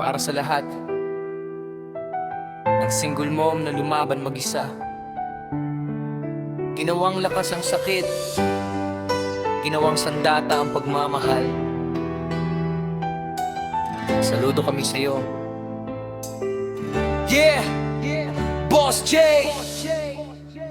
Para sa lahat ng single mom na lumaban mag-isa, ginawang lakas ang sakit, ginawang sandata ang pagmamahal. Saludo kami sa'yo. Yeah! Boss J!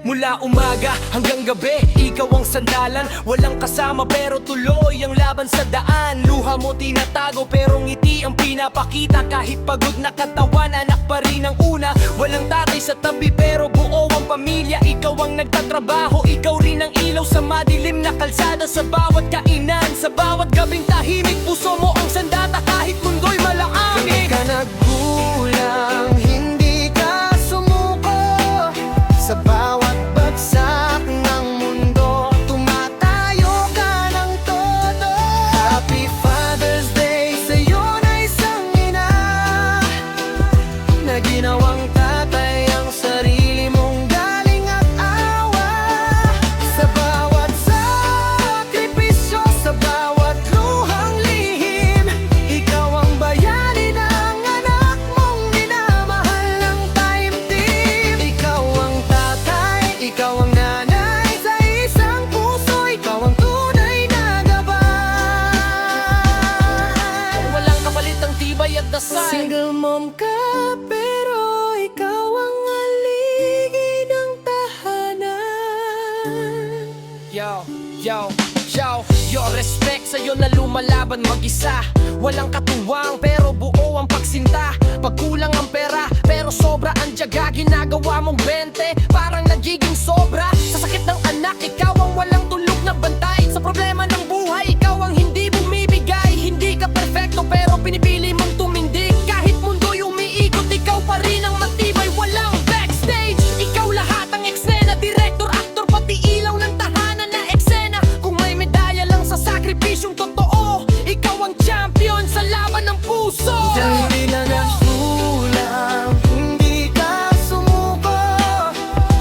Mula umaga hanggang gabi, ikaw ang sandalan. Walang kasama pero tuloy ang laban sa daan. Luha mo tinatago pero ngiti ang pinapakita. Kahit pagod na katawan, anak pa rin ang una. Walang tatay sa tabi pero buo ang pamilya. Ikaw ang nagtatrabaho, ikaw rin ang ilaw sa madilim na kalsada. Sa bawat kainan, sa bawat gabing tahimik, puso mo ang sandata kahit mundo'y malaangit. Hindi ka nagkulang, hindi ka sumuko. Sa bawat bagsak ng mundo, tumatayo ka ng todo. Happy Father's Day sa'yo na isang ina, na ginawang tatay ang sarili mong galing at awa. Sa bawat sakripisyo, sa bawat luhang lihim, ikaw ang bayani ng anak mong minamahal ng time team. Ikaw ang tatay, ikaw ang nanay, sa isang puso, ikaw ang tunay na gabay. Walang kapalit ang tibay at dasal. Single mom ka pero ikaw ang aligi ng tahanan. Yo, respect sa'yo na lumalaban mag-isa. Walang katuwang pero buo ang pagsinta. Pagkulang ang pera pero sobra ang tiyaga. Ginagawa mong 20 parang nagiging sobra. Sa sakit ng anak, ikaw ang walang tulog na bantay. Sa problema ng buhay, ikaw ang hindi bumibigay. Hindi ka perfecto pero pinipili mong tumindig. Kahit mundo'y umiikot, ikaw pa rin ang matibay. Walang backstage, ikaw lahat ang eksena. Director, actor, pati ilaw ng tahanan na eksena. Kung may medalya lang sa sakripisyong totoo, ikaw ang champion sa laban ng puso. Hindi na nagkulang, hindi ka sumuko.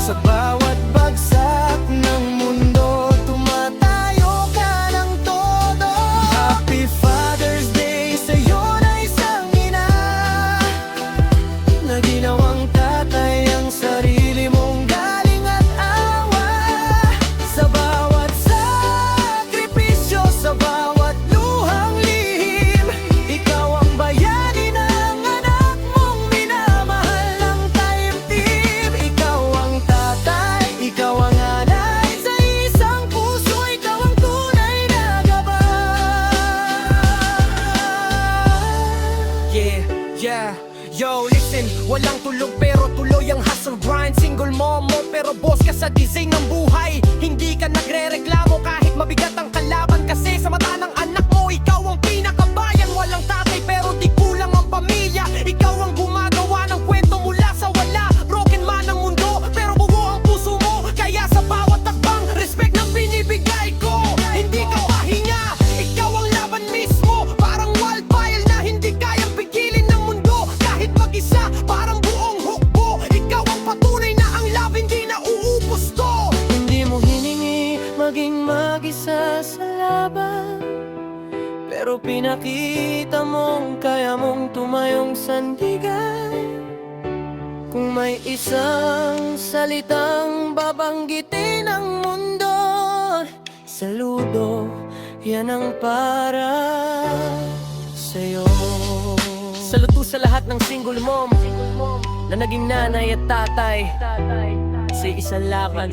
Sa bawat bagsak ng mundo, tumatayo ka ng todo. Happy Father's Day sa'yo na isang ina, na ginawang tatay ang sarili mong galing at awa. Sa bawat sakripisyo, sa bawat luhang lihim, ikaw ang bayani ng anak mong minamahal ng time team. Ikaw ang tatay, ikaw ang nanay, sa isang puso, ikaw ang tunay na gabay. Yo, listen, walang tulog pero tuloy ang hustle grind. Single mom mo pero boss ka sa design ng buhay. Hindi ka nagre-reklamo kahit mabigat ang kalaban, kasi sa mata ng anak mo, ikaw ang pinakabayan. Walang tatay pero di kulang ang pamilya. Ikaw ang gumagawa ng kwento mula sa wala. Broken man ang mundo pero buo ang puso mo. Kaya sa bawat takbang, respect ng binibigay ko. Hindi ka pahinga, ikaw ang laban mismo. Parang wildfire na hindi kayang pigilin ng mundo. Kahit mag-isa, parang buong hukbo, ikaw ang patunay na ang love hindi na uubos to. Hindi mo hiningi maging mag-isa sa laban, pero pinakita mong kaya mong tumayong sandigan. Kung may isang salitang babanggitin ng mundo, saludo, yan ang para sa'yo. Saludo sa lahat ng single mom na naging nanay at tatay sa isang laban.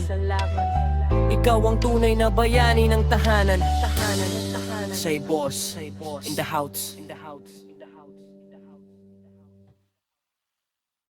Ikaw ang tunay na bayani ng tahanan. Say boss in the house.